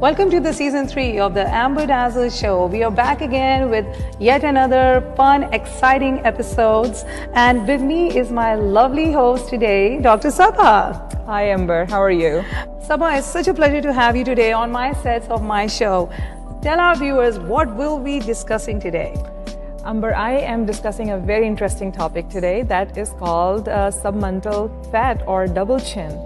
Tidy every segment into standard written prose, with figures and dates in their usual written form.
Welcome to the season 3 of the Amber Dazzle Show. We are back again with yet another fun, exciting episodes. And with me is my lovely host today, Dr. Saba. Hi Amber, how are you? Saba, it's such a pleasure to have you today on my sets of my show. Tell our viewers, what will we be discussing today? Amber, I am discussing a very interesting topic today that is called submental fat or double chin.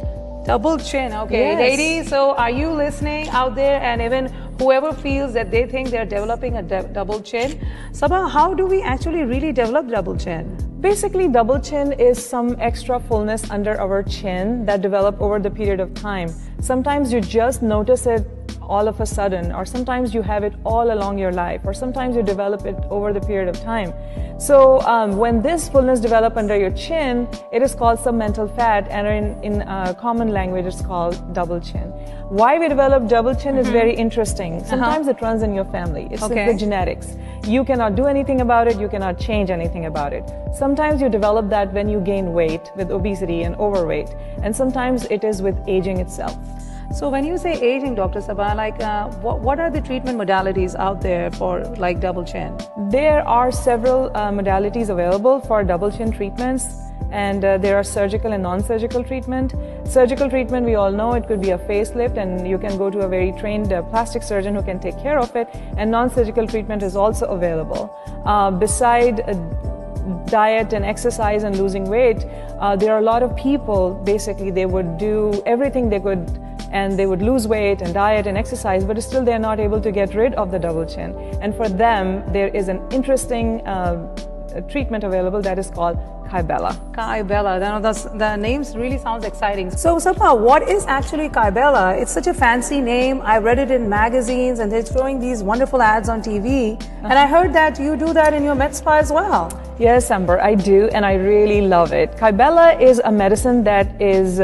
Double chin, okay. Yes. Ladies, so are you listening out there, and even whoever feels that they think they're developing a double chin? Saba, how do we actually really develop double chin? Basically, double chin is some extra fullness under our chin that develop over the period of time. Sometimes you just notice it all of a sudden, or sometimes you have it all along your life, or sometimes you develop it over the period of time. So when this fullness develops under your chin, it is called submental fat, and in common language it's called double chin. Why we develop double chin is very interesting. Sometimes it runs in your family. It's the genetics. You cannot do anything about it. You cannot change anything about it. Sometimes you develop that when you gain weight with obesity and overweight, and sometimes it is with aging itself. So when you say aging, Dr. Saba, like what are the treatment modalities out there for like double chin? There are several modalities available for double chin treatments, and there are surgical and non-surgical treatment. Surgical treatment, we all know it could be a facelift, and you can go to a very trained plastic surgeon who can take care of it, and non-surgical treatment is also available. Beside diet and exercise and losing weight, there are a lot of people, basically they would do everything they could, and they would lose weight and diet and exercise, but still they're not able to get rid of the double chin. And for them, there is an interesting treatment available that is called Kybella. Kybella, the names really sounds exciting. So Saba, what is actually Kybella? It's such a fancy name. I read it in magazines, and they're showing these wonderful ads on TV. And I heard that you do that in your med spa as well. Yes, Amber, I do, and I really love it. Kybella is a medicine that is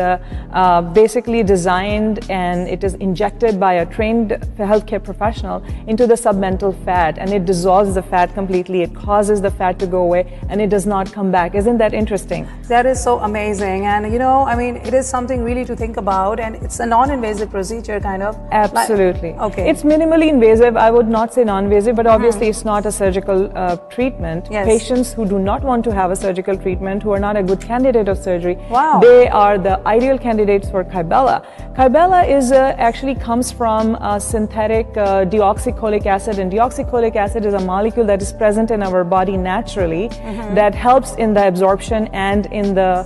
basically designed, and it is injected by a trained healthcare professional into the submental fat, and it dissolves the fat completely. It causes the fat to go away, and it does not come back. Isn't that interesting? That is so amazing. And you know, I mean, it is something really to think about, and it's a non-invasive procedure kind of. Absolutely. Okay. It's minimally invasive. I would not say non-invasive, but obviously it's not a surgical treatment. Yes. Patients who do not want to have a surgical treatment, who are not a good candidate of surgery, wow, they are the ideal candidates for Kybella. Kybella is actually comes from synthetic deoxycholic acid, and deoxycholic acid is a molecule that is present in our body naturally that helps in the absorption and in the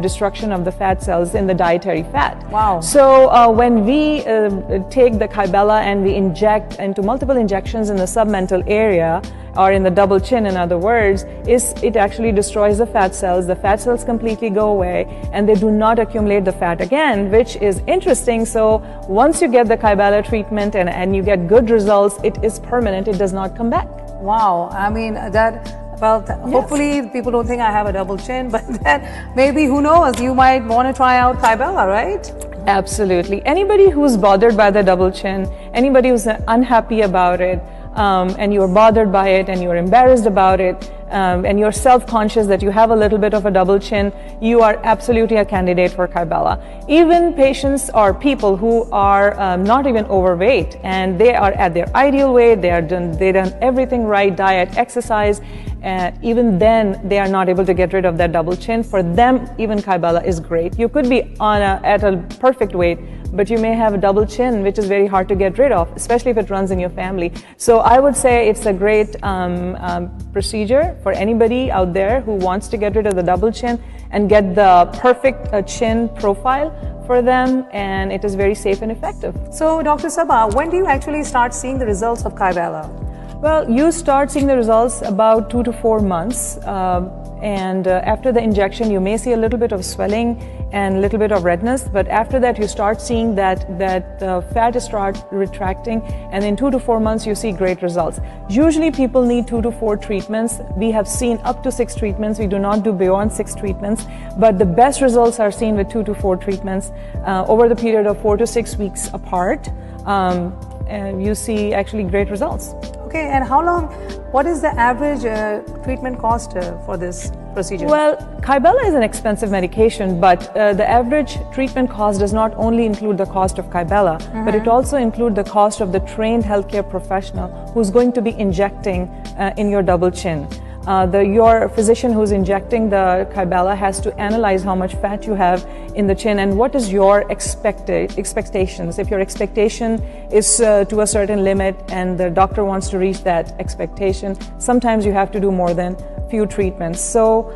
destruction of the fat cells in the dietary fat. Wow. So when we take the Kybella and we inject into multiple injections in the submental area, or in the double chin, in other words, it actually destroys the fat cells. The fat cells completely go away, and they do not accumulate the fat again, which is interesting. So once you get the Kybella treatment and you get good results, it is permanent. It does not come back. Wow. I mean, hopefully people don't think I have a double chin, but then maybe, who knows, you might want to try out Kybella, right? Absolutely. Anybody who's bothered by the double chin, anybody who's unhappy about it, and you're bothered by it, and you're embarrassed about it, and you're self-conscious that you have a little bit of a double chin, you are absolutely a candidate for Kybella. Even patients or people who are not even overweight, and they are at their ideal weight, they've done everything right, diet, exercise, even then they are not able to get rid of that double chin. For them, even Kybella is great. You could be at a perfect weight, but you may have a double chin, which is very hard to get rid of, especially if it runs in your family. So I would say it's a great procedure for anybody out there who wants to get rid of the double chin and get the perfect chin profile for them, and it is very safe and effective. So Dr. Saba, when do you actually start seeing the results of Kybella? Well, you start seeing the results about 2 to 4 months, and after the injection you may see a little bit of swelling and a little bit of redness, but after that you start seeing that fat start retracting, and in 2 to 4 months you see great results. Usually people need 2 to 4 treatments. We have seen up to 6 treatments. We do not do beyond 6 treatments, but the best results are seen with 2 to 4 treatments over the period of 4 to 6 weeks apart, and you see actually great results. Okay, and how long, what is the average treatment cost for this? procedure? Well, Kybella is an expensive medication, but the average treatment cost does not only include the cost of Kybella, but it also includes the cost of the trained healthcare professional who's going to be injecting in your double chin. Your physician who's injecting the Kybella has to analyze how much fat you have in the chin and what is your expectations. If your expectation is to a certain limit and the doctor wants to reach that expectation, sometimes you have to do more than few treatments. So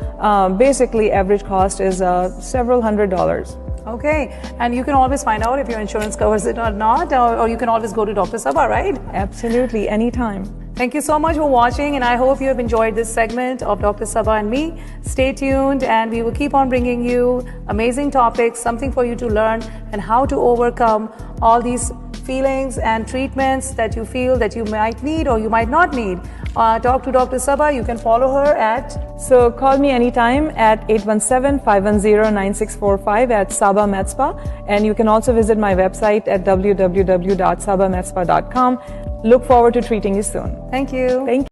basically average cost is several $100s. Okay, and you can always find out if your insurance covers it or not, or you can always go to Dr. Saba, right? Absolutely, anytime. Thank you so much for watching, and I hope you have enjoyed this segment of Dr. Saba and me. Stay tuned, and we will keep on bringing you amazing topics, something for you to learn, and how to overcome all these feelings and treatments that you feel that you might need or you might not need. Talk to Dr. Saba. You can follow her at... So call me anytime at 817-510-9645 at Saba Med Spa, and you can also visit my website at www.sabamedspa.com. Look forward to treating you soon. Thank you. Thank you.